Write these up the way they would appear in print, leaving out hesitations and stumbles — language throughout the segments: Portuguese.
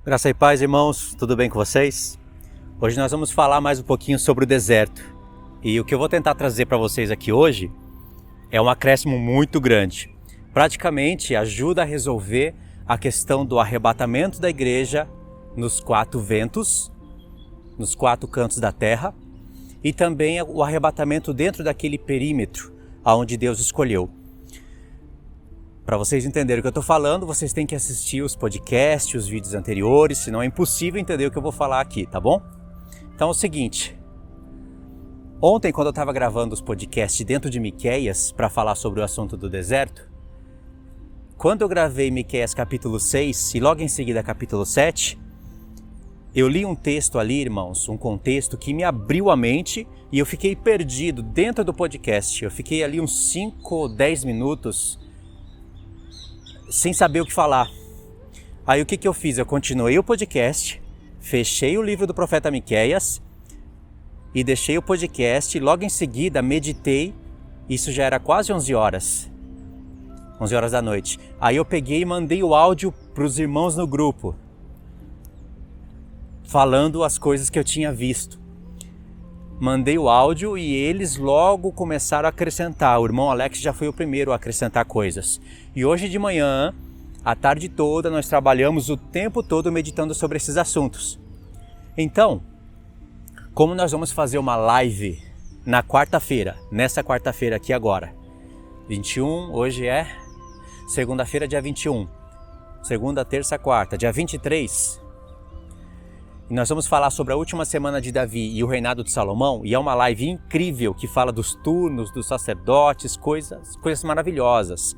Graça e paz, irmãos, tudo bem com vocês? Hoje nós vamos falar mais um pouquinho sobre o deserto. E o que eu vou tentar trazer para vocês aqui hoje é um acréscimo muito grande. Praticamente ajuda a resolver a questão do arrebatamento da igreja nos quatro ventos, nos quatro cantos da terra, e também o arrebatamento dentro daquele perímetro aonde Deus escolheu. Para vocês entenderem o que eu estou falando, vocês têm que assistir os podcasts, os vídeos anteriores, senão é impossível entender o que eu vou falar aqui, tá bom? Então é o seguinte, ontem quando eu estava gravando os podcasts dentro de Miqueias para falar sobre o assunto do deserto, quando eu gravei Miqueias capítulo 6 e logo em seguida capítulo 7, eu li um texto ali, irmãos, um contexto que me abriu a mente e eu fiquei perdido dentro do podcast. Eu fiquei ali uns 5 ou 10 minutos sem saber o que falar. Aí o que eu fiz? Eu continuei o podcast, fechei o livro do profeta Miqueias e deixei o podcast e logo em seguida meditei. Isso já era quase 11 horas da noite. Aí eu peguei e mandei o áudio para os irmãos no grupo, falando as coisas que eu tinha visto. Mandei o áudio e eles logo começaram a acrescentar. O irmão Alex já foi o primeiro a acrescentar coisas. E hoje de manhã, a tarde toda, nós trabalhamos o tempo todo meditando sobre esses assuntos. Então, como nós vamos fazer uma live na quarta-feira, nessa quarta-feira aqui agora, 21, hoje é segunda-feira, dia 21, segunda, terça, quarta, dia 23, e nós vamos falar sobre a última semana de Davi e o reinado de Salomão, e é uma live incrível que fala dos turnos, dos sacerdotes, coisas maravilhosas.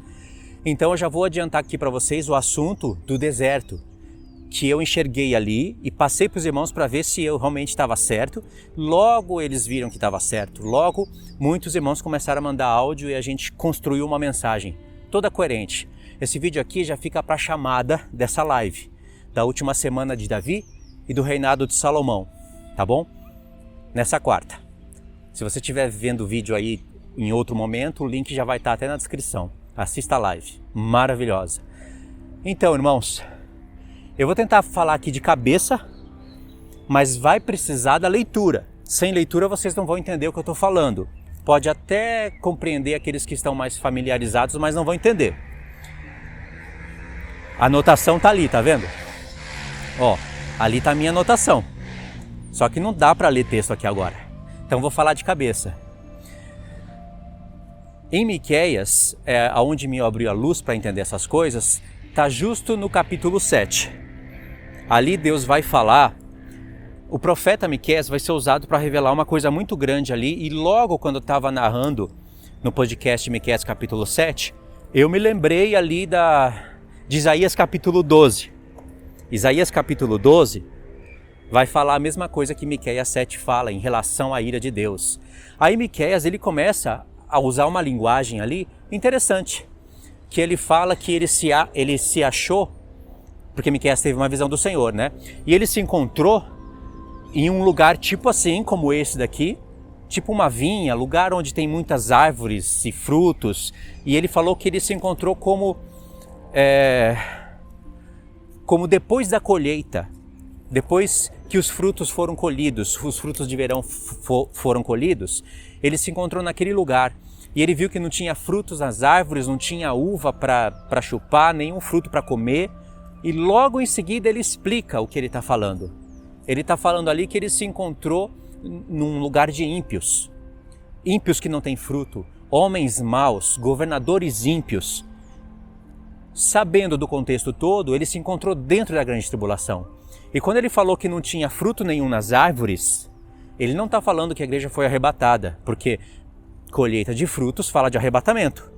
Então eu já vou adiantar aqui para vocês o assunto do deserto, que eu enxerguei ali e passei para os irmãos para ver se eu realmente estava certo. Logo eles viram que estava certo, logo muitos irmãos começaram a mandar áudio e a gente construiu uma mensagem toda coerente. Esse vídeo aqui já fica para a chamada dessa live, da última semana de Davi e do reinado de Salomão, tá bom? Nessa quarta. Se você estiver vendo o vídeo aí em outro momento, o link já vai estar até na descrição. Assista a live, maravilhosa. Então, irmãos, eu vou tentar falar aqui de cabeça, mas vai precisar da leitura. Sem leitura vocês não vão entender o que eu estou falando. Pode até compreender aqueles que estão mais familiarizados, mas não vão entender. A anotação tá ali, tá vendo? Ó. Ali está a minha anotação, só que não dá para ler texto aqui agora, então vou falar de cabeça. Em Miqueias, onde me abriu a luz para entender essas coisas, está justo no capítulo 7. Ali Deus vai falar, o profeta Miqueias vai ser usado para revelar uma coisa muito grande ali, e logo quando eu estava narrando no podcast Miqueias capítulo 7, eu me lembrei ali de Isaías capítulo 12. Isaías capítulo 12 vai falar a mesma coisa que Miqueias 7 fala em relação à ira de Deus. Aí Miqueias ele começa a usar uma linguagem ali interessante, que ele fala que ele se achou, porque Miqueias teve uma visão do Senhor, né? E ele se encontrou em um lugar tipo assim, como esse daqui, tipo uma vinha, lugar onde tem muitas árvores e frutos, e ele falou que ele se encontrou como depois da colheita, depois que os frutos foram colhidos, os frutos de verão foram colhidos, ele se encontrou naquele lugar e ele viu que não tinha frutos nas árvores, não tinha uva para chupar, nenhum fruto para comer, e logo em seguida ele explica o que ele está falando. Ele está falando ali que ele se encontrou num lugar de ímpios, ímpios que não têm fruto, homens maus, governadores ímpios. Sabendo do contexto todo, ele se encontrou dentro da grande tribulação. E quando ele falou que não tinha fruto nenhum nas árvores, ele não está falando que a igreja foi arrebatada, porque colheita de frutos fala de arrebatamento.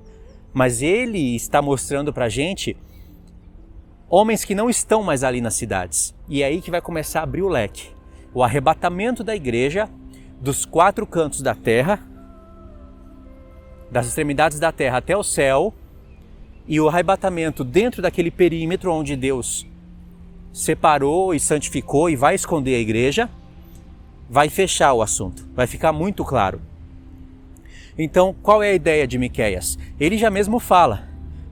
Mas ele está mostrando para a gente homens que não estão mais ali nas cidades. E é aí que vai começar a abrir o leque. O arrebatamento da igreja dos quatro cantos da terra, das extremidades da terra até o céu, e o arrebatamento dentro daquele perímetro onde Deus separou e santificou e vai esconder a igreja, vai fechar o assunto, vai ficar muito claro. Então, qual é a ideia de Miqueias? Ele já mesmo fala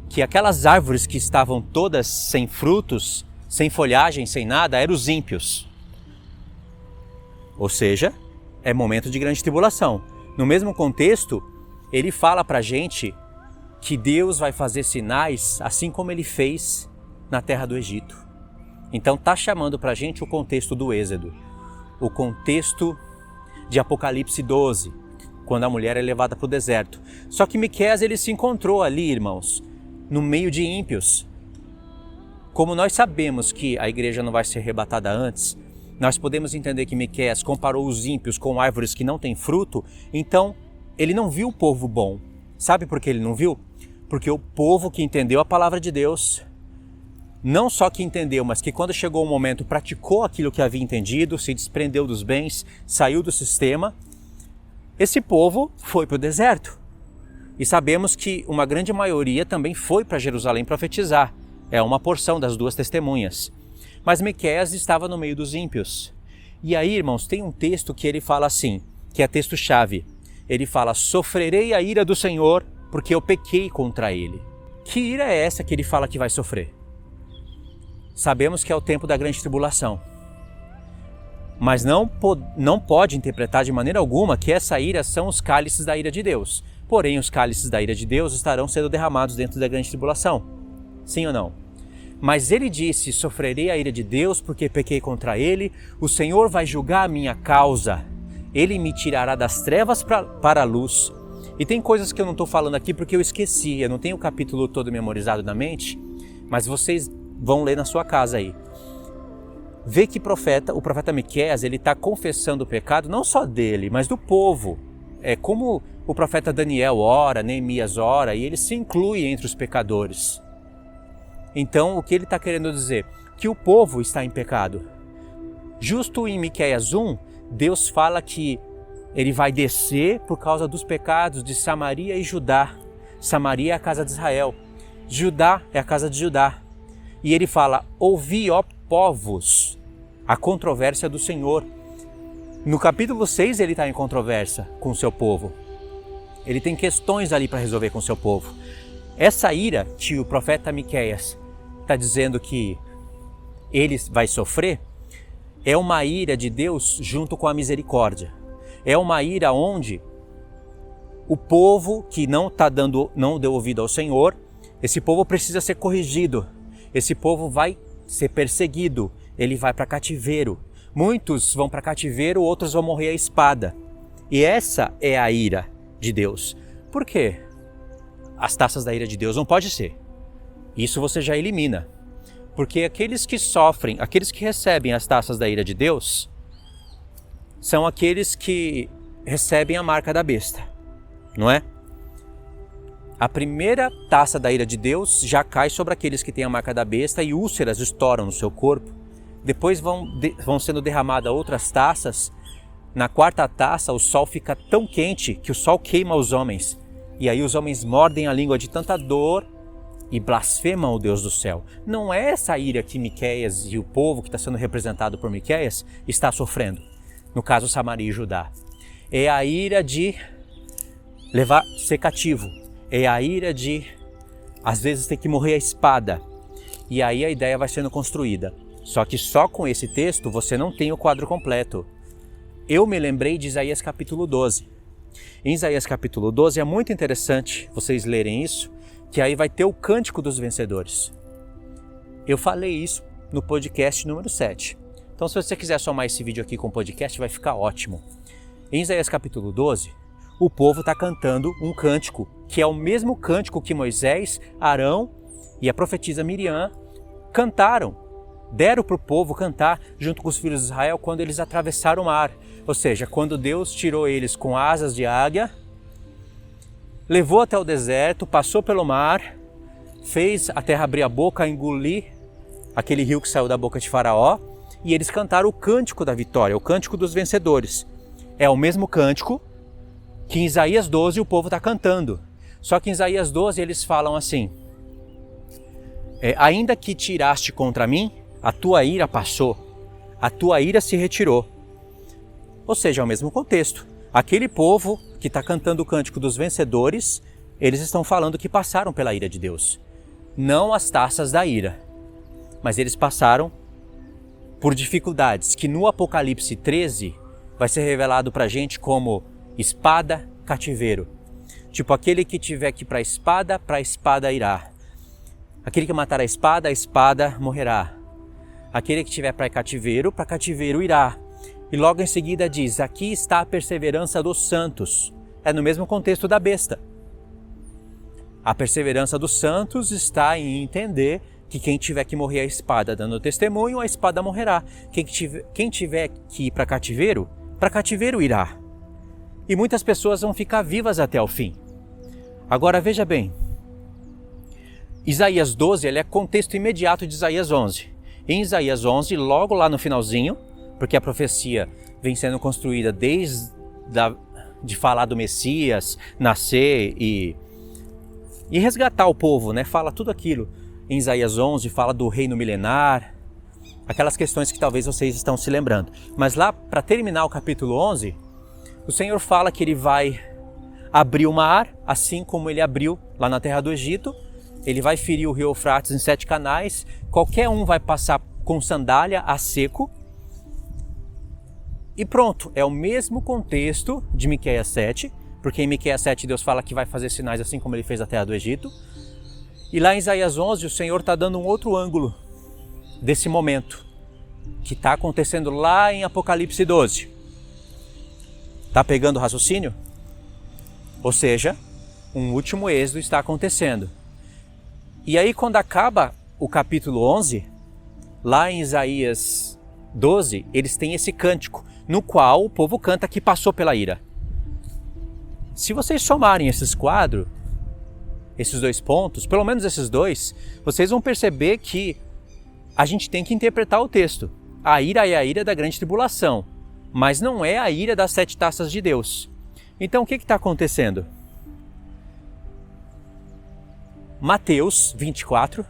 que aquelas árvores que estavam todas sem frutos, sem folhagem, sem nada, eram os ímpios. Ou seja, é momento de grande tribulação. No mesmo contexto, ele fala para a gente que Deus vai fazer sinais assim como ele fez na terra do Egito. Então está chamando para a gente o contexto do Êxodo, o contexto de Apocalipse 12, quando a mulher é levada para o deserto. Só que Miqueias ele se encontrou ali, irmãos, no meio de ímpios. Como nós sabemos que a igreja não vai ser arrebatada antes, nós podemos entender que Miqueias comparou os ímpios com árvores que não têm fruto, então ele não viu o povo bom. Sabe por que ele não viu? Porque o povo que entendeu a palavra de Deus, não só que entendeu, mas que quando chegou o momento praticou aquilo que havia entendido, se desprendeu dos bens, saiu do sistema, esse povo foi para o deserto. E sabemos que uma grande maioria também foi para Jerusalém profetizar. É uma porção das duas testemunhas. Mas Miqueias estava no meio dos ímpios. E aí, irmãos, tem um texto que ele fala assim, que é texto-chave. Ele fala, sofrerei a ira do Senhor, porque eu pequei contra ele. Que ira é essa que ele fala que vai sofrer? Sabemos que é o tempo da grande tribulação. Mas não pode interpretar de maneira alguma que essa ira são os cálices da ira de Deus. Porém, os cálices da ira de Deus estarão sendo derramados dentro da grande tribulação. Sim ou não? Mas ele disse, sofrerei a ira de Deus porque pequei contra ele, o Senhor vai julgar a minha causa. Ele me tirará das trevas para a luz. E tem coisas que eu não estou falando aqui porque eu esqueci, eu não tenho o capítulo todo memorizado na mente, mas vocês vão ler na sua casa aí. Vê que o profeta Miqueias, ele está confessando o pecado não só dele, mas do povo. É como o profeta Daniel ora, Neemias ora, e ele se inclui entre os pecadores. Então, o que ele está querendo dizer? Que o povo está em pecado. Justo em Miqueias 1, Deus fala que ele vai descer por causa dos pecados de Samaria e Judá. Samaria é a casa de Israel. Judá é a casa de Judá. E ele fala, ouvi, ó povos, a controvérsia do Senhor. No capítulo 6 ele está em controvérsia com o seu povo. Ele tem questões ali para resolver com o seu povo. Essa ira que o profeta Miqueias está dizendo que ele vai sofrer, é uma ira de Deus junto com a misericórdia. É uma ira onde o povo que não deu ouvido ao Senhor, esse povo precisa ser corrigido. Esse povo vai ser perseguido, ele vai para cativeiro. Muitos vão para cativeiro, outros vão morrer à espada. E essa é a ira de Deus. Por quê? As taças da ira de Deus não pode ser. Isso você já elimina. Porque aqueles que sofrem, aqueles que recebem as taças da ira de Deus, são aqueles que recebem a marca da besta, não é? A primeira taça da ira de Deus já cai sobre aqueles que têm a marca da besta e úlceras estouram no seu corpo. Depois vão sendo derramadas outras taças. Na quarta taça, o sol fica tão quente que o sol queima os homens. E aí os homens mordem a língua de tanta dor e blasfemam o Deus do céu. Não é essa ira que Miqueias e o povo que está sendo representado por Miqueias está sofrendo. No caso, Samaria e Judá. É a ira de ser cativo. É a ira de, às vezes, ter que morrer à espada. E aí a ideia vai sendo construída. Só que só com esse texto você não tem o quadro completo. Eu me lembrei de Isaías capítulo 12. Em Isaías capítulo 12 é muito interessante vocês lerem isso, que aí vai ter o cântico dos vencedores. Eu falei isso no podcast número 7. Então se você quiser somar esse vídeo aqui com o podcast, vai ficar ótimo. Em Isaías capítulo 12, o povo está cantando um cântico, que é o mesmo cântico que Moisés, Arão e a profetisa Miriam cantaram. Deram para o povo cantar junto com os filhos de Israel quando eles atravessaram o mar. Ou seja, quando Deus tirou eles com asas de águia, levou até o deserto, passou pelo mar, fez a terra abrir a boca, engolir aquele rio que saiu da boca de Faraó, e eles cantaram o cântico da vitória, o cântico dos vencedores. É o mesmo cântico que em Isaías 12 o povo está cantando. Só que em Isaías 12 eles falam assim, ainda que tiraste contra mim, a tua ira passou, a tua ira se retirou. Ou seja, é o mesmo contexto. Aquele povo que está cantando o cântico dos vencedores, eles estão falando que passaram pela ira de Deus. Não as taças da ira. mas eles passaram por dificuldades que no Apocalipse 13 vai ser revelado para a gente como espada, cativeiro. Tipo, aquele que tiver que ir para a espada irá. Aquele que matar a espada morrerá. Aquele que tiver para cativeiro irá. E logo em seguida diz, aqui está a perseverança dos santos. É no mesmo contexto da besta. A perseverança dos santos está em entender que quem tiver que morrer a espada dando testemunho, a espada morrerá. Quem tiver que ir para cativeiro irá. E muitas pessoas vão ficar vivas até o fim. Agora veja bem, Isaías 12 ele é contexto imediato de Isaías 11. Em Isaías 11, logo lá no finalzinho, porque a profecia vem sendo construída de falar do Messias, nascer e resgatar o povo, né? Fala tudo aquilo. Em Isaías 11 fala do reino milenar, aquelas questões que talvez vocês estão se lembrando. Mas lá, para terminar o capítulo 11, o Senhor fala que ele vai abrir o mar, assim como ele abriu lá na terra do Egito. Ele vai ferir o rio Eufrates em 7 canais, qualquer um vai passar com sandália a seco. E pronto, é o mesmo contexto de Miqueias 7, porque em Miqueias 7 Deus fala que vai fazer sinais assim como ele fez na terra do Egito. E lá em Isaías 11 o Senhor está dando um outro ângulo desse momento, que está acontecendo lá em Apocalipse 12. Está pegando o raciocínio? Ou seja, um último êxodo está acontecendo. E aí quando acaba o capítulo 11, lá em Isaías 12, eles têm esse cântico, no qual o povo canta que passou pela ira. Se vocês somarem esses quadros, esses 2 pontos, pelo menos esses 2, vocês vão perceber que a gente tem que interpretar o texto. A ira é a ira da grande tribulação, mas não é a ira das 7 taças de Deus. Então o que está acontecendo? Mateus 24,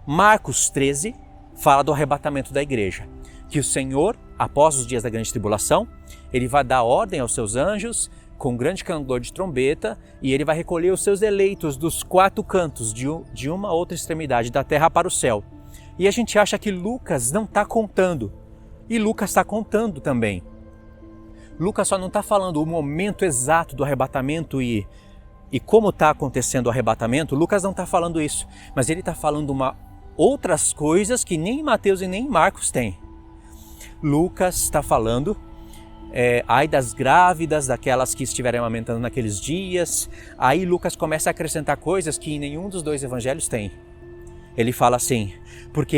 Marcos 13 fala do arrebatamento da igreja, que o Senhor, após os dias da grande tribulação, ele vai dar ordem aos seus anjos com grande candor de trombeta e ele vai recolher os seus eleitos dos 4 cantos de uma outra extremidade da terra para o céu. E a gente acha que Lucas não está contando, e Lucas está contando também. Lucas só não está falando o momento exato do arrebatamento e como está acontecendo o arrebatamento. Lucas não está falando isso, mas ele está falando outras coisas que nem Mateus e nem Marcos têm. Lucas está falando, ai das grávidas, daquelas que estiverem amamentando naqueles dias. Aí Lucas começa a acrescentar coisas que nenhum dos 2 evangelhos tem. Ele fala assim, porque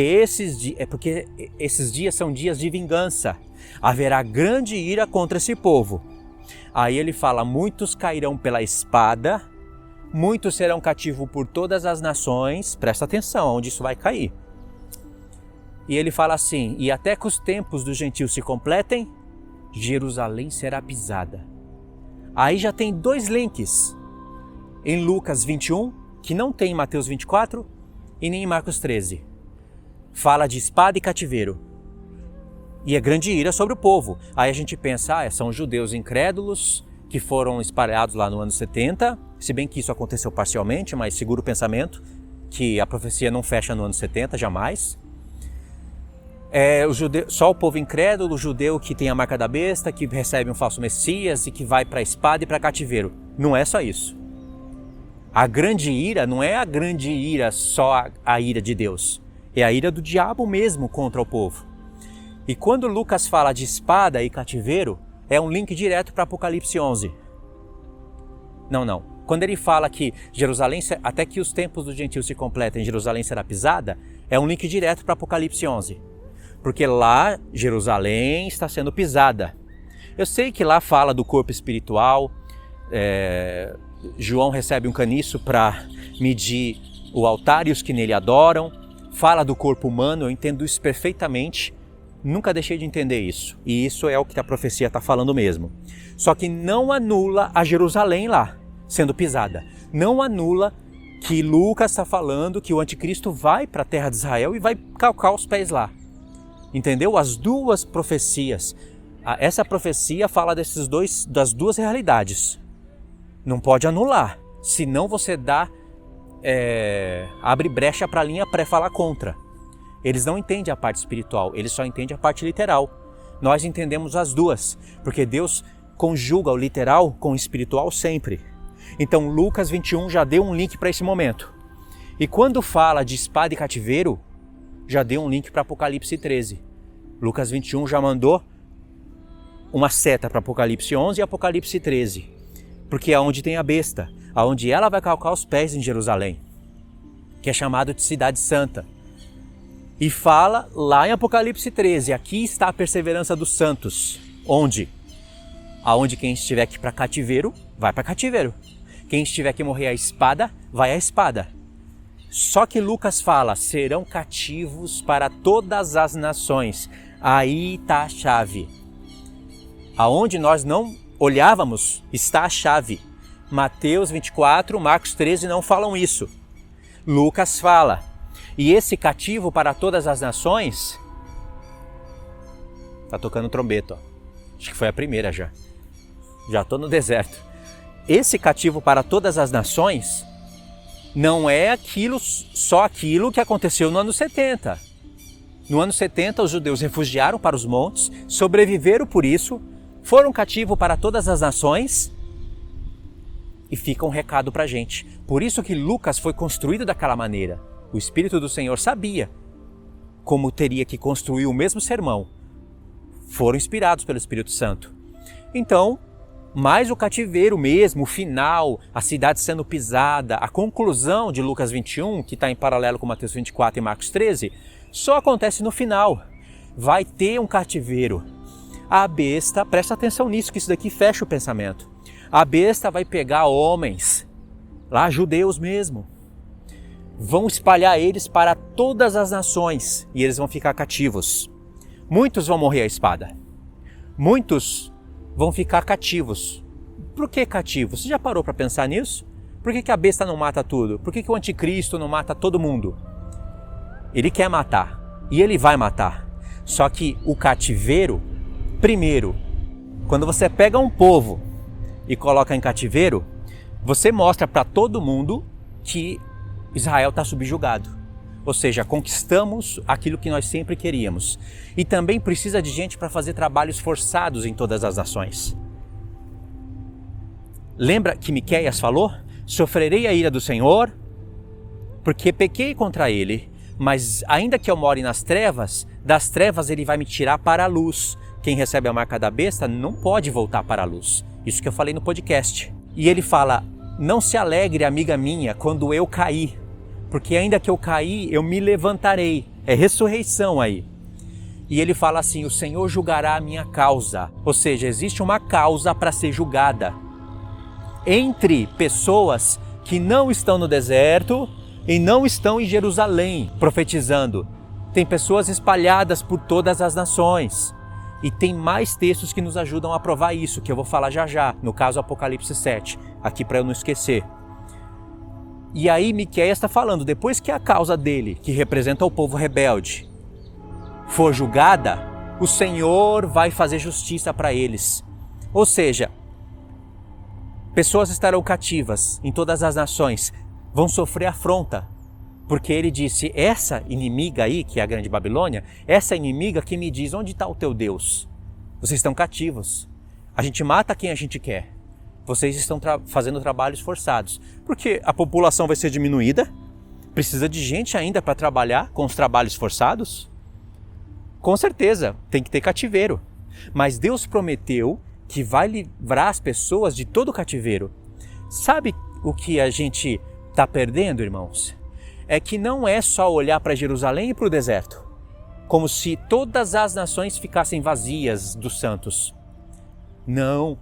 esses dias são dias de vingança, haverá grande ira contra esse povo. Aí ele fala, muitos cairão pela espada, muitos serão cativos por todas as nações, presta atenção onde isso vai cair. E ele fala assim, e até que os tempos dos gentios se completem, Jerusalém será pisada. Aí já tem 2 links em Lucas 21, que não tem em Mateus 24 e nem em Marcos 13. Fala de espada e cativeiro. E é grande ira sobre o povo. Aí a gente pensa, são judeus incrédulos que foram espalhados lá no ano 70, se bem que isso aconteceu parcialmente, mas segura o pensamento que a profecia não fecha no ano 70, jamais. Só o povo incrédulo, o judeu que tem a marca da besta, que recebe um falso Messias e que vai para a espada e para cativeiro. Não é só isso. A grande ira não é a grande ira só a ira de Deus. É a ira do diabo mesmo contra o povo. E quando Lucas fala de espada e cativeiro, é um link direto para Apocalipse 11. Não. Quando ele fala que Jerusalém, até que os tempos dos gentios se completem, Jerusalém será pisada, é um link direto para Apocalipse 11. Porque lá Jerusalém está sendo pisada. Eu sei que lá fala do corpo espiritual, João recebe um caniço para medir o altar e os que nele adoram, fala do corpo humano, eu entendo isso perfeitamente, nunca deixei de entender isso, e isso é o que a profecia está falando mesmo. Só que não anula a Jerusalém lá, sendo pisada, não anula que Lucas está falando que o anticristo vai para a terra de Israel e vai calcar os pés lá. Entendeu? As 2 profecias, essa profecia fala das 2 realidades. Não pode anular, senão você dá abre brecha para a linha pré falar contra. Eles não entendem a parte espiritual, eles só entendem a parte literal. Nós entendemos as duas, porque Deus conjuga o literal com o espiritual sempre. Então Lucas 21 já deu um link para esse momento. E quando fala de espada e cativeiro, já deu um link para Apocalipse 13. Lucas 21 já mandou uma seta para Apocalipse 11 e Apocalipse 13. Porque é onde tem a besta, aonde ela vai calcar os pés em Jerusalém, que é chamado de Cidade Santa. E fala lá em Apocalipse 13, aqui está a perseverança dos santos. Onde? Aonde quem estiver aqui para cativeiro, vai para cativeiro. Quem estiver que morrer à espada, vai à espada. Só que Lucas fala, serão cativos para todas as nações. Aí está a chave. Aonde nós não olhávamos, está a chave. Mateus 24, Marcos 13 não falam isso. Lucas fala. E esse cativo para todas as nações... Tá tocando trombeta, ó. Acho que foi a primeira já. Já estou no deserto. Esse cativo para todas as nações não é só aquilo que aconteceu no ano 70. No ano 70, os judeus refugiaram para os montes, sobreviveram por isso, foram cativo para todas as nações e fica um recado para a gente. Por isso que Lucas foi construído daquela maneira. O Espírito do Senhor sabia como teria que construir o mesmo sermão. Foram inspirados pelo Espírito Santo. Então, mais o cativeiro mesmo, o final, a cidade sendo pisada, a conclusão de Lucas 21, que está em paralelo com Mateus 24 e Marcos 13, só acontece no final. Vai ter um cativeiro. A besta, presta atenção nisso, que isso daqui fecha o pensamento. A besta vai pegar homens, lá judeus mesmo, vão espalhar eles para todas as nações e eles vão ficar cativos. Muitos vão morrer à espada. Muitos vão ficar cativos. Por que cativos? Você já parou para pensar nisso? Por que a besta não mata tudo? Por que o anticristo não mata todo mundo? Ele quer matar e ele vai matar. Só que o cativeiro, primeiro, quando você pega um povo e coloca em cativeiro, você mostra para todo mundo que Israel está subjugado, ou seja, conquistamos aquilo que nós sempre queríamos. E também precisa de gente para fazer trabalhos forçados em todas as nações. Lembra que Miqueias falou? Sofrerei a ira do Senhor, porque pequei contra ele, mas ainda que eu more nas trevas, das trevas ele vai me tirar para a luz. Quem recebe a marca da besta não pode voltar para a luz. Isso que eu falei no podcast. E ele fala, não se alegre, amiga minha, quando eu cair, porque ainda que eu cair, eu me levantarei. É ressurreição aí. E ele fala assim, o Senhor julgará a minha causa. Ou seja, existe uma causa para ser julgada. Entre pessoas que não estão no deserto e não estão em Jerusalém profetizando. Tem pessoas espalhadas por todas as nações. E tem mais textos que nos ajudam a provar isso, que eu vou falar já já, no caso Apocalipse 7, aqui para eu não esquecer. E aí Miqueias está falando, depois que a causa dele, que representa o povo rebelde, for julgada, o Senhor vai fazer justiça para eles. Ou seja, pessoas estarão cativas em todas as nações, vão sofrer afronta. Porque ele disse, essa inimiga aí, que é a grande Babilônia, essa inimiga que me diz, onde está o teu Deus? Vocês estão cativos. A gente mata quem a gente quer. Vocês estão fazendo trabalhos forçados. Porque a população vai ser diminuída? Precisa de gente ainda para trabalhar com os trabalhos forçados? Com certeza, tem que ter cativeiro. Mas Deus prometeu que vai livrar as pessoas de todo o cativeiro. Sabe o que a gente está perdendo, irmãos? É que não é só olhar para Jerusalém e para o deserto, como se todas as nações ficassem vazias dos santos. Não,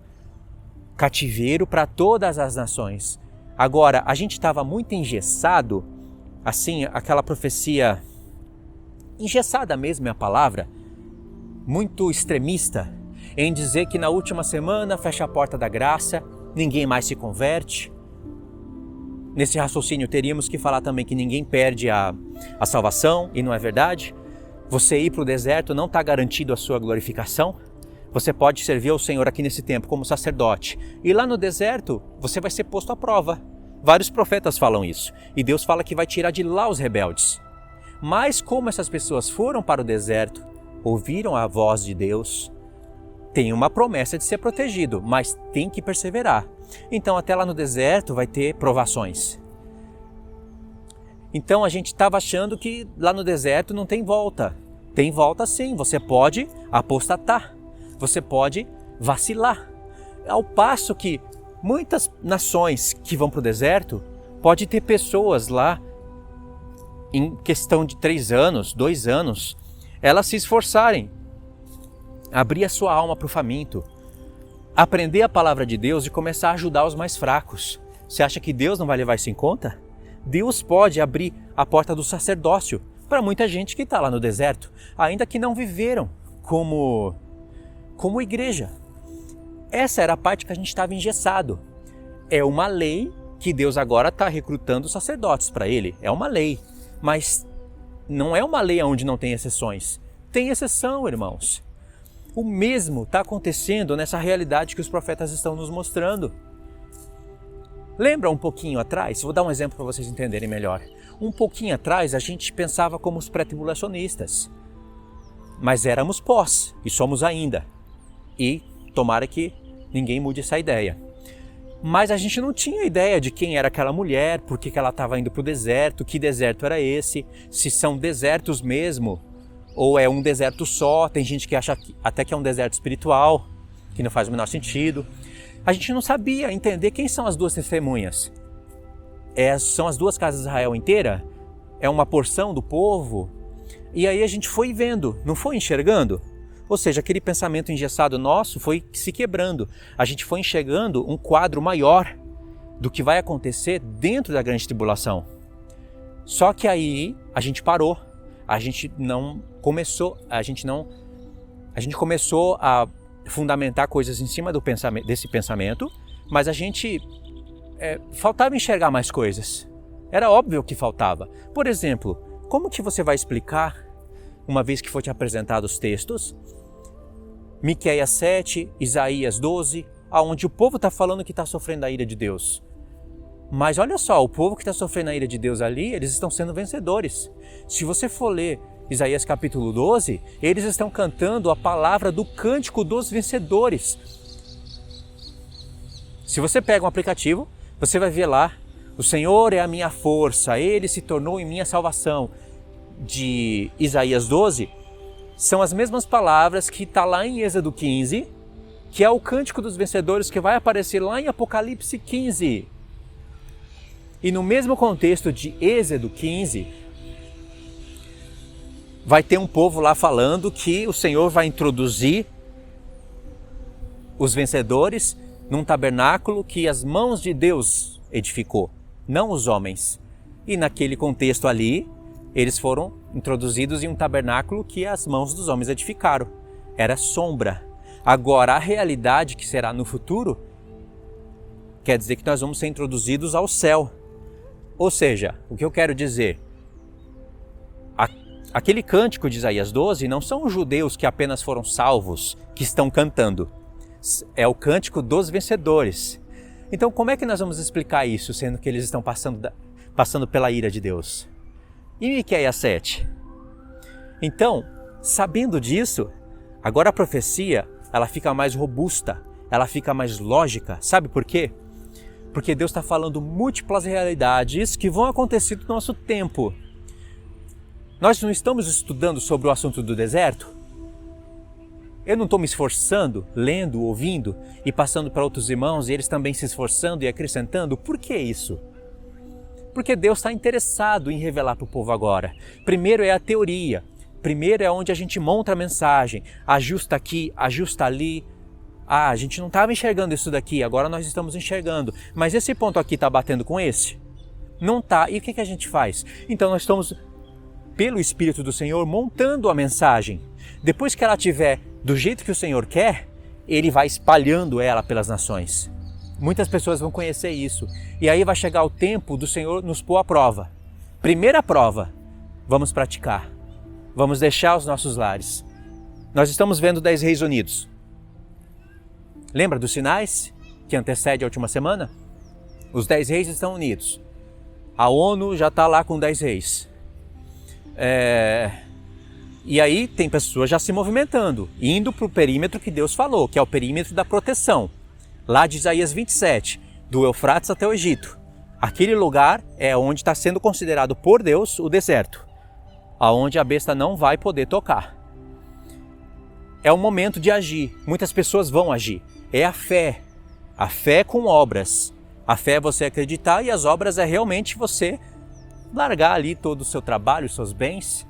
cativeiro para todas as nações. Agora, a gente estava muito engessado, assim, aquela profecia, engessada mesmo é a palavra, muito extremista, em dizer que na última semana fecha a porta da graça, ninguém mais se converte. Nesse raciocínio teríamos que falar também que ninguém perde a salvação, e não é verdade. Você ir para o deserto não está garantido a sua glorificação. Você pode servir ao Senhor aqui nesse tempo como sacerdote. E lá no deserto você vai ser posto à prova. Vários profetas falam isso. E Deus fala que vai tirar de lá os rebeldes. Mas como essas pessoas foram para o deserto, ouviram a voz de Deus, tem uma promessa de ser protegido, mas tem que perseverar. Então até lá no deserto vai ter provações. Então a gente estava achando que lá no deserto não tem volta. Tem volta sim, você pode apostatar, você pode vacilar. Ao passo que muitas nações que vão para o deserto, pode ter pessoas lá, em questão de 3 anos, 2 anos, elas se esforçarem, abrir a sua alma para o faminto, aprender a palavra de Deus e começar a ajudar os mais fracos. Você acha que Deus não vai levar isso em conta? Deus pode abrir a porta do sacerdócio para muita gente que está lá no deserto, ainda que não viveram como igreja. Essa era a parte que a gente estava engessado. É uma lei que Deus agora está recrutando sacerdotes para ele. É uma lei, mas não é uma lei onde não tem exceções. Tem exceção, irmãos. O mesmo está acontecendo nessa realidade que os profetas estão nos mostrando. Lembra um pouquinho atrás? Vou dar um exemplo para vocês entenderem melhor. Um pouquinho atrás a gente pensava como os pré-tribulacionistas. Mas éramos pós, e somos ainda. E tomara que ninguém mude essa ideia. Mas a gente não tinha ideia de quem era aquela mulher, por que ela estava indo para o deserto, que deserto era esse, se são desertos mesmo, ou é um deserto só. Tem gente que acha até que é um deserto espiritual, que não faz o menor sentido. A gente não sabia entender quem são as duas testemunhas. São as duas casas de Israel inteira? É uma porção do povo? E aí a gente foi vendo, não foi enxergando? Ou seja, aquele pensamento engessado nosso foi se quebrando. A gente foi enxergando um quadro maior do que vai acontecer dentro da grande tribulação. Só que aí a gente parou. A gente começou a fundamentar coisas em cima desse pensamento, mas a gente faltava enxergar mais coisas. Era óbvio que faltava. Por exemplo, como que você vai explicar, uma vez que foi te apresentado os textos, Miqueias 7, Isaías 12, onde o povo está falando que está sofrendo a ira de Deus. Mas olha só, o povo que está sofrendo a ira de Deus ali, eles estão sendo vencedores. Se você for ler Isaías capítulo 12, eles estão cantando a palavra do cântico dos vencedores. Se você pega um aplicativo, você vai ver lá, o Senhor é a minha força, Ele se tornou em minha salvação. De Isaías 12, são as mesmas palavras que está lá em Êxodo 15, que é o cântico dos vencedores que vai aparecer lá em Apocalipse 15. E no mesmo contexto de Êxodo 15, vai ter um povo lá falando que o Senhor vai introduzir os vencedores num tabernáculo que as mãos de Deus edificou, não os homens. E naquele contexto ali, eles foram introduzidos em um tabernáculo que as mãos dos homens edificaram. Era sombra. Agora, a realidade que será no futuro quer dizer que nós vamos ser introduzidos ao céu. Ou seja, o que eu quero dizer? Aquele cântico de Isaías 12 não são os judeus que apenas foram salvos que estão cantando. É o cântico dos vencedores. Então, como é que nós vamos explicar isso, sendo que eles estão passando pela ira de Deus? E Miqueias 7? Então, sabendo disso, agora a profecia ela fica mais robusta, ela fica mais lógica. Sabe por quê? Porque Deus está falando múltiplas realidades que vão acontecer no nosso tempo. Nós não estamos estudando sobre o assunto do deserto? Eu não estou me esforçando, lendo, ouvindo e passando para outros irmãos e eles também se esforçando e acrescentando? Por que isso? Porque Deus está interessado em revelar para o povo agora. Primeiro é a teoria, primeiro é onde a gente monta a mensagem, ajusta aqui, ajusta ali. A gente não estava enxergando isso daqui, agora nós estamos enxergando. Mas esse ponto aqui está batendo com esse? Não está. E o que a gente faz? Então nós estamos, pelo Espírito do Senhor, montando a mensagem. Depois que ela estiver do jeito que o Senhor quer, Ele vai espalhando ela pelas nações. Muitas pessoas vão conhecer isso. E aí vai chegar o tempo do Senhor nos pôr à prova. Primeira prova, vamos praticar. Vamos deixar os nossos lares. Nós estamos vendo 10 Reis Unidos. Lembra dos sinais que antecede a última semana? Os 10 reis estão unidos. A ONU já está lá com 10 reis. E aí tem pessoas já se movimentando, indo para o perímetro que Deus falou, que é o perímetro da proteção. Lá de Isaías 27, do Eufrates até o Egito. Aquele lugar é onde está sendo considerado por Deus o deserto, aonde a besta não vai poder tocar. É o momento de agir. Muitas pessoas vão agir. É a fé com obras. A fé é você acreditar e as obras é realmente você largar ali todo o seu trabalho, os seus bens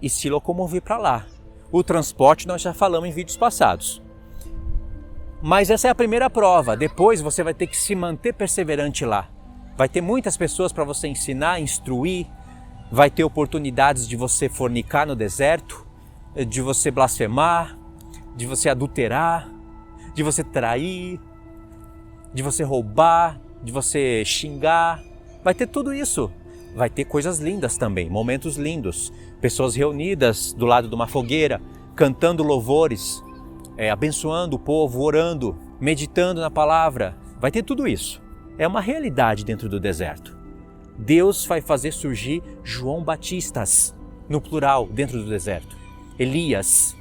e se locomover para lá. O transporte nós já falamos em vídeos passados. Mas essa é a primeira prova. Depois você vai ter que se manter perseverante lá. Vai ter muitas pessoas para você ensinar, instruir. Vai ter oportunidades de você fornicar no deserto, de você blasfemar, de você adulterar, de você trair, de você roubar, de você xingar. Vai ter tudo isso. Vai ter coisas lindas também, momentos lindos. Pessoas reunidas do lado de uma fogueira, cantando louvores, abençoando o povo, orando, meditando na palavra. Vai ter tudo isso. É uma realidade dentro do deserto. Deus vai fazer surgir João Batistas, no plural, dentro do deserto. Elias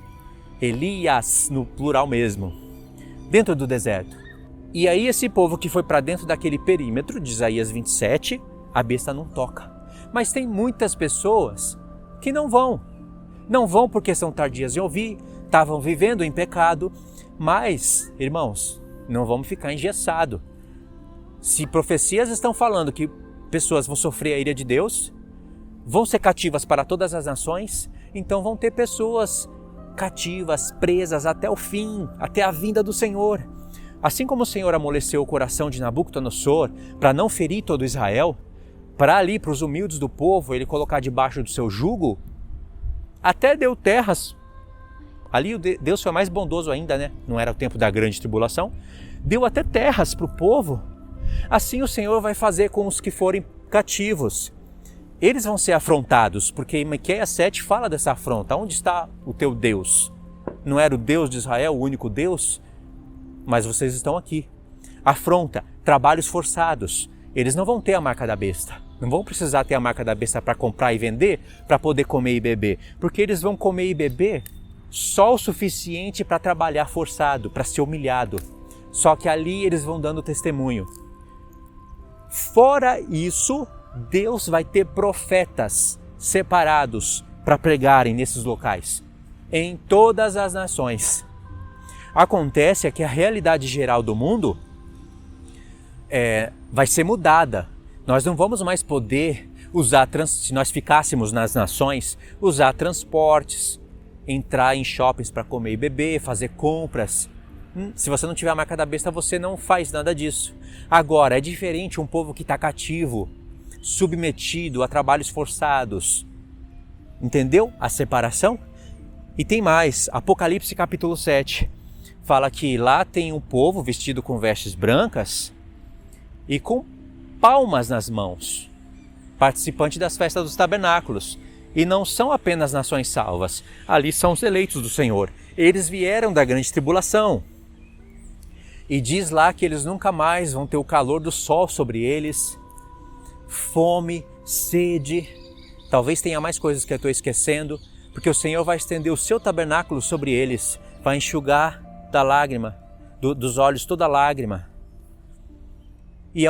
no plural mesmo, dentro do deserto. E aí esse povo que foi para dentro daquele perímetro de Isaías 27, a besta não toca. Mas tem muitas pessoas que não vão. Não vão porque são tardias em ouvir, estavam vivendo em pecado. Mas, irmãos, não vamos ficar engessados. Se profecias estão falando que pessoas vão sofrer a ira de Deus, vão ser cativas para todas as nações, então vão ter pessoas cativas, presas até o fim, até a vinda do Senhor. Assim como o Senhor amoleceu o coração de Nabucodonosor para não ferir todo Israel, para ali, para os humildes do povo, ele colocar debaixo do seu jugo, até deu terras. Ali Deus foi mais bondoso ainda, né? Não era o tempo da grande tribulação. Deu até terras para o povo. Assim o Senhor vai fazer com os que forem cativos. Eles vão ser afrontados, porque Miqueias 7 fala dessa afronta. Onde está o teu Deus? Não era o Deus de Israel, o único Deus? Mas vocês estão aqui. Afronta, trabalhos forçados. Eles não vão ter a marca da besta. Não vão precisar ter a marca da besta para comprar e vender, para poder comer e beber. Porque eles vão comer e beber só o suficiente para trabalhar forçado, para ser humilhado. Só que ali eles vão dando testemunho. Fora isso, Deus vai ter profetas separados para pregarem nesses locais, em todas as nações. Acontece que a realidade geral do mundo vai ser mudada. Nós não vamos mais poder usar, se nós ficássemos nas nações, usar transportes, entrar em shoppings para comer e beber, fazer compras. Se você não tiver a marca da besta, você não faz nada disso. Agora, é diferente um povo que está cativo, submetido a trabalhos forçados. Entendeu a separação? E tem mais, Apocalipse capítulo 7, fala que lá tem um povo vestido com vestes brancas e com palmas nas mãos, participante das festas dos tabernáculos. E não são apenas nações salvas, ali são os eleitos do Senhor. Eles vieram da grande tribulação. E diz lá que eles nunca mais vão ter o calor do sol sobre eles, fome, sede. Talvez tenha mais coisas que eu estou esquecendo, porque o Senhor vai estender o seu tabernáculo sobre eles, vai enxugar da lágrima, dos olhos toda lágrima. E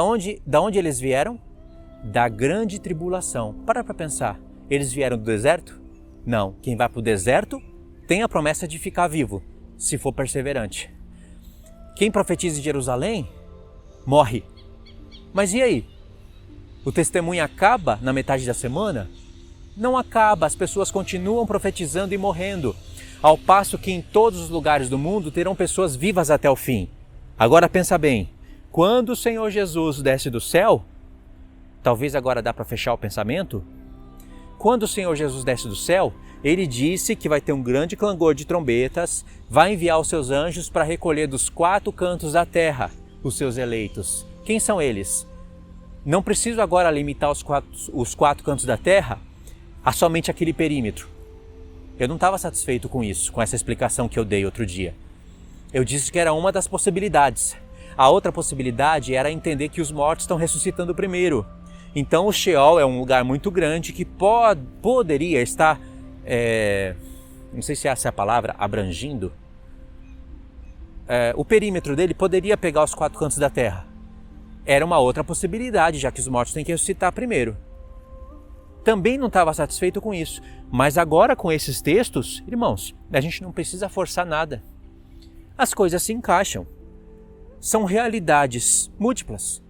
da onde eles vieram? Da grande tribulação. Para pensar, eles vieram do deserto? Não, quem vai para o deserto tem a promessa de ficar vivo, se for perseverante. Quem profetiza em Jerusalém, morre. Mas e aí? O testemunho acaba na metade da semana? Não acaba, as pessoas continuam profetizando e morrendo, ao passo que em todos os lugares do mundo terão pessoas vivas até o fim. Agora pensa bem, quando o Senhor Jesus desce do céu, talvez agora dá para fechar o pensamento, quando o Senhor Jesus desce do céu, ele disse que vai ter um grande clangor de trombetas, vai enviar os seus anjos para recolher dos 4 cantos da terra os seus eleitos. Quem são eles? Não preciso agora limitar os 4 cantos da terra a somente aquele perímetro. Eu não estava satisfeito com isso, com essa explicação que eu dei outro dia. Eu disse que era uma das possibilidades. A outra possibilidade era entender que os mortos estão ressuscitando primeiro. Então o Sheol é um lugar muito grande que poderia estar, não sei se essa é a palavra, abrangindo. O perímetro dele poderia pegar os 4 cantos da terra. Era uma outra possibilidade, já que os mortos têm que ressuscitar primeiro. Também não estava satisfeito com isso. Mas agora com esses textos, irmãos, a gente não precisa forçar nada. As coisas se encaixam. São realidades múltiplas.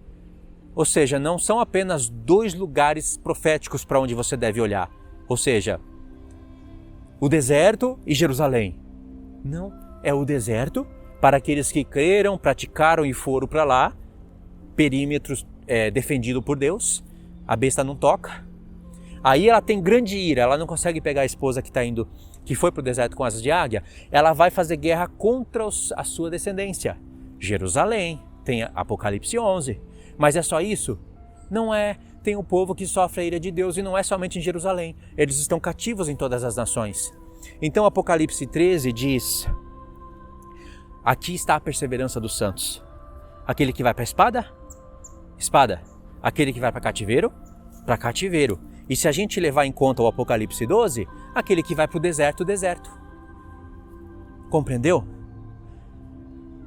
Ou seja, não são apenas 2 lugares proféticos para onde você deve olhar. Ou seja, o deserto e Jerusalém. Não, é o deserto para aqueles que creram, praticaram e foram para lá. Perímetros defendido por Deus. A besta não toca. Aí ela tem grande ira, ela não consegue pegar a esposa que foi para o deserto com asas de águia. Ela vai fazer guerra contra a sua descendência. Jerusalém, tem Apocalipse 11. Mas é só isso? Não é. Tem um povo que sofre a ira de Deus e não é somente em Jerusalém. Eles estão cativos em todas as nações. Então Apocalipse 13 diz: aqui está a perseverança dos santos. Aquele que vai para a espada? Espada. Aquele que vai para cativeiro? Para cativeiro. E se a gente levar em conta o Apocalipse 12, aquele que vai para o deserto, deserto. Compreendeu?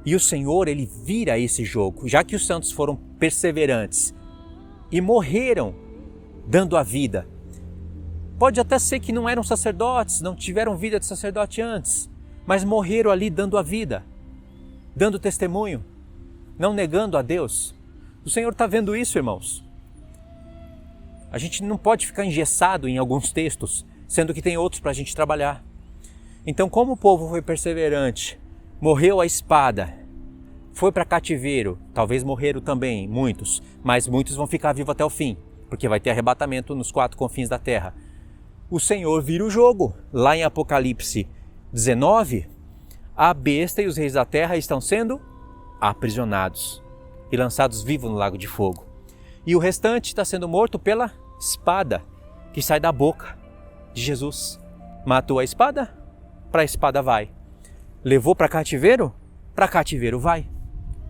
E o Senhor, Ele vira esse jogo. Já que os santos foram perseverantes e morreram dando a vida. Pode até ser que não eram sacerdotes, não tiveram vida de sacerdote antes, mas morreram ali dando a vida, dando testemunho, não negando a Deus. O Senhor está vendo isso, irmãos. A gente não pode ficar engessado em alguns textos, sendo que tem outros para a gente trabalhar. Então, como o povo foi perseverante, morreu a espada, foi para cativeiro, talvez morreram também muitos, mas muitos vão ficar vivos até o fim, porque vai ter arrebatamento nos 4 confins da terra. O Senhor vira o jogo. Lá em Apocalipse 19, a besta e os reis da terra estão sendo aprisionados e lançados vivos no lago de fogo. E o restante está sendo morto pela espada que sai da boca de Jesus. Matou a espada? Para a espada vai. Levou para cativeiro? Para cativeiro vai.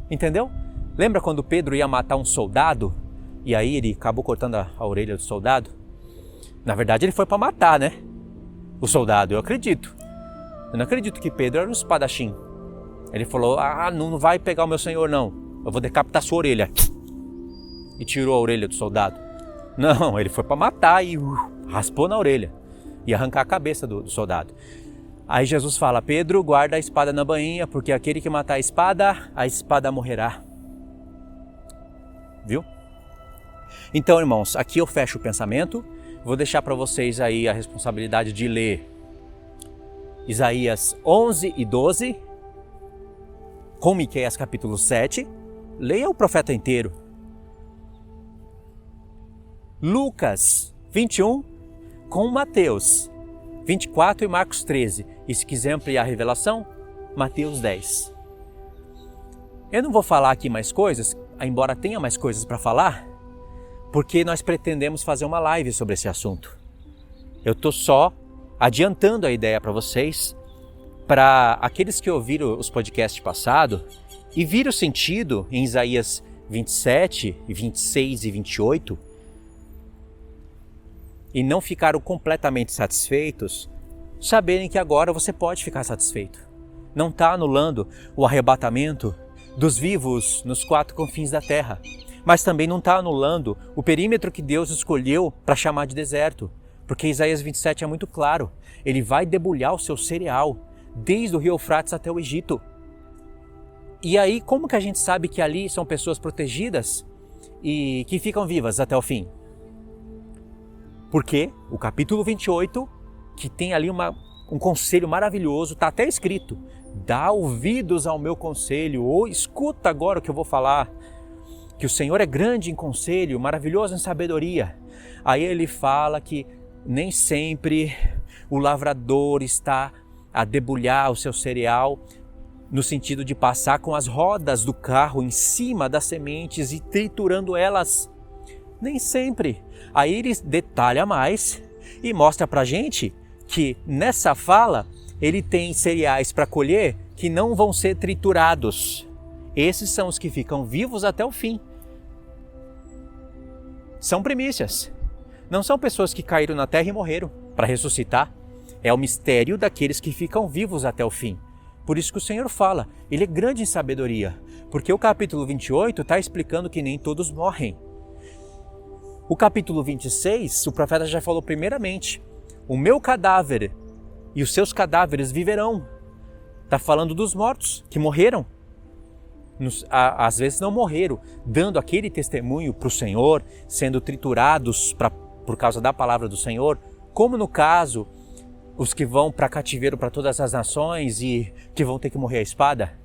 Entendeu? Lembra quando Pedro ia matar um soldado e aí ele acabou cortando a orelha do soldado? Na verdade ele foi para matar, né? O soldado, eu acredito. Eu não acredito que Pedro era um espadachim. Ele falou, não vai pegar o meu senhor não. Eu vou decapitar sua orelha. E tirou a orelha do soldado. Não, ele foi para matar e raspou na orelha. E arrancar a cabeça do soldado. Aí Jesus fala, Pedro, guarda a espada na bainha, porque aquele que matar a espada morrerá. Viu? Então, irmãos, aqui eu fecho o pensamento. Vou deixar para vocês aí a responsabilidade de ler Isaías 11 e 12, com Miqueias capítulo 7. Leia o profeta inteiro. Lucas 21 com Mateus 24 e Marcos 13. E se quiser ampliar a revelação, Mateus 10. Eu não vou falar aqui mais coisas, embora tenha mais coisas para falar, porque nós pretendemos fazer uma live sobre esse assunto. Eu estou só adiantando a ideia para vocês, para aqueles que ouviram os podcasts passados e viram o sentido em Isaías 27, 26 e 28, e não ficaram completamente satisfeitos, saberem que agora você pode ficar satisfeito. Não está anulando o arrebatamento dos vivos nos 4 confins da terra, mas também não está anulando o perímetro que Deus escolheu para chamar de deserto, porque Isaías 27 é muito claro, ele vai debulhar o seu cereal, desde o rio Eufrates até o Egito. E aí, como que a gente sabe que ali são pessoas protegidas e que ficam vivas até o fim? Porque o capítulo 28, que tem ali um conselho maravilhoso, está até escrito, dá ouvidos ao meu conselho, ou escuta agora o que eu vou falar, que o Senhor é grande em conselho, maravilhoso em sabedoria. Aí ele fala que nem sempre o lavrador está a debulhar o seu cereal, no sentido de passar com as rodas do carro em cima das sementes e triturando elas. Nem sempre. Aí ele detalha mais e mostra pra gente que nessa fala ele tem cereais para colher que não vão ser triturados. Esses são os que ficam vivos até o fim. São primícias. Não são pessoas que caíram na terra e morreram para ressuscitar. É o mistério daqueles que ficam vivos até o fim. Por isso que o Senhor fala, Ele é grande em sabedoria, porque o capítulo 28 está explicando que nem todos morrem. O capítulo 26, o profeta já falou primeiramente, o meu cadáver e os seus cadáveres viverão. Está falando dos mortos que morreram. Às vezes não morreram, dando aquele testemunho para o Senhor, sendo triturados por causa da palavra do Senhor, como no caso, os que vão para cativeiro para todas as nações e que vão ter que morrer à espada.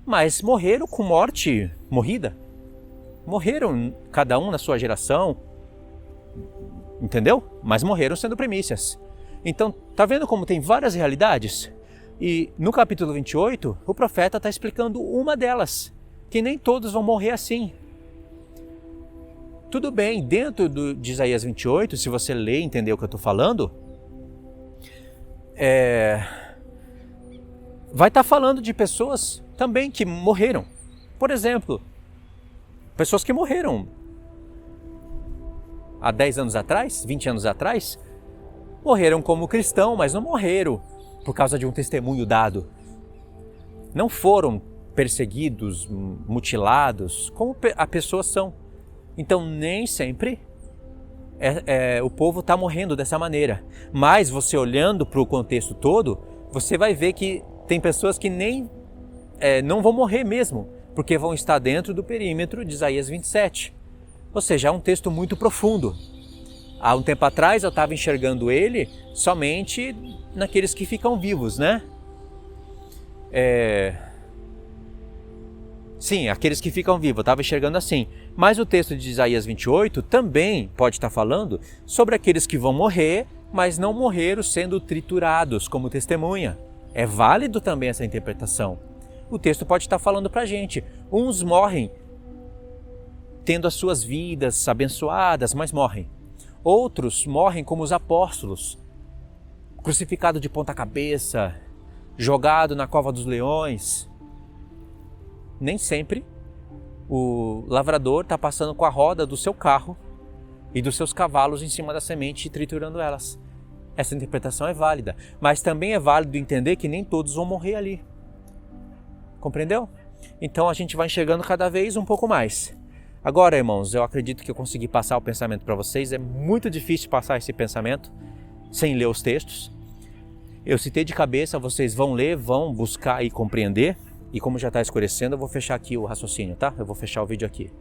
Mas morreram com morte morrida. Morreram cada um na sua geração, entendeu? Mas morreram sendo primícias. Então, tá vendo como tem várias realidades? E no capítulo 28, o profeta está explicando uma delas, que nem todos vão morrer assim. Tudo bem, dentro de Isaías 28, se você ler e entender o que eu estou falando, vai estar falando de pessoas também que morreram. Por exemplo, pessoas que morreram há 10 anos atrás, 20 anos atrás, morreram como cristão, mas não morreram por causa de um testemunho dado. Não foram perseguidos, mutilados, como as pessoas são. Então nem sempre o povo está morrendo dessa maneira. Mas você olhando para o contexto todo, você vai ver que tem pessoas que nem não vão morrer mesmo, porque vão estar dentro do perímetro de Isaías 27. Ou seja, é um texto muito profundo. Há um tempo atrás eu estava enxergando ele somente naqueles que ficam vivos, né? Sim, aqueles que ficam vivos, eu estava enxergando assim. Mas o texto de Isaías 28 também pode estar falando sobre aqueles que vão morrer, mas não morreram sendo triturados como testemunha. É válido também essa interpretação. O texto pode estar falando para a gente. Uns morrem tendo as suas vidas abençoadas, mas morrem. Outros morrem como os apóstolos, crucificado de ponta cabeça, jogado na cova dos leões. Nem sempre o lavrador está passando com a roda do seu carro e dos seus cavalos em cima da semente e triturando elas. Essa interpretação é válida, mas também é válido entender que nem todos vão morrer ali. Compreendeu? Então a gente vai enxergando cada vez um pouco mais. Agora, irmãos, eu acredito que eu consegui passar o pensamento para vocês. É muito difícil passar esse pensamento sem ler os textos. Eu citei de cabeça, vocês vão ler, vão buscar e compreender. E como já está escurecendo, eu vou fechar aqui o raciocínio, tá? Eu vou fechar o vídeo aqui.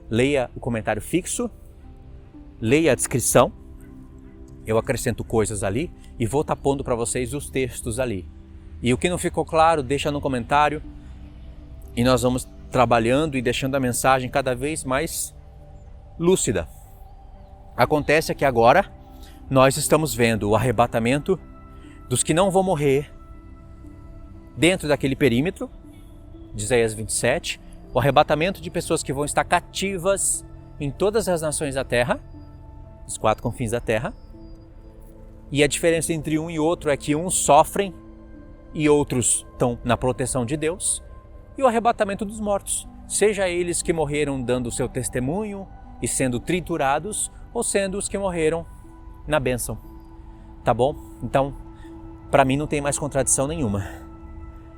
Leia o comentário fixo, leia a descrição. Eu acrescento coisas ali e vou estar pondo para vocês os textos ali. E o que não ficou claro, deixa no comentário. E nós vamos trabalhando e deixando a mensagem cada vez mais lúcida. Acontece que agora nós estamos vendo o arrebatamento dos que não vão morrer dentro daquele perímetro de Isaías 27, o arrebatamento de pessoas que vão estar cativas em todas as nações da terra, os 4 confins da terra. E a diferença entre um e outro é que uns sofrem e outros estão na proteção de Deus. E o arrebatamento dos mortos, seja eles que morreram dando o seu testemunho e sendo triturados, ou sendo os que morreram na bênção. Tá bom? Então, para mim não tem mais contradição nenhuma.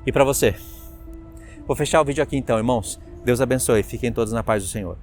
E para você? Vou fechar o vídeo aqui então, irmãos. Deus abençoe. Fiquem todos na paz do Senhor.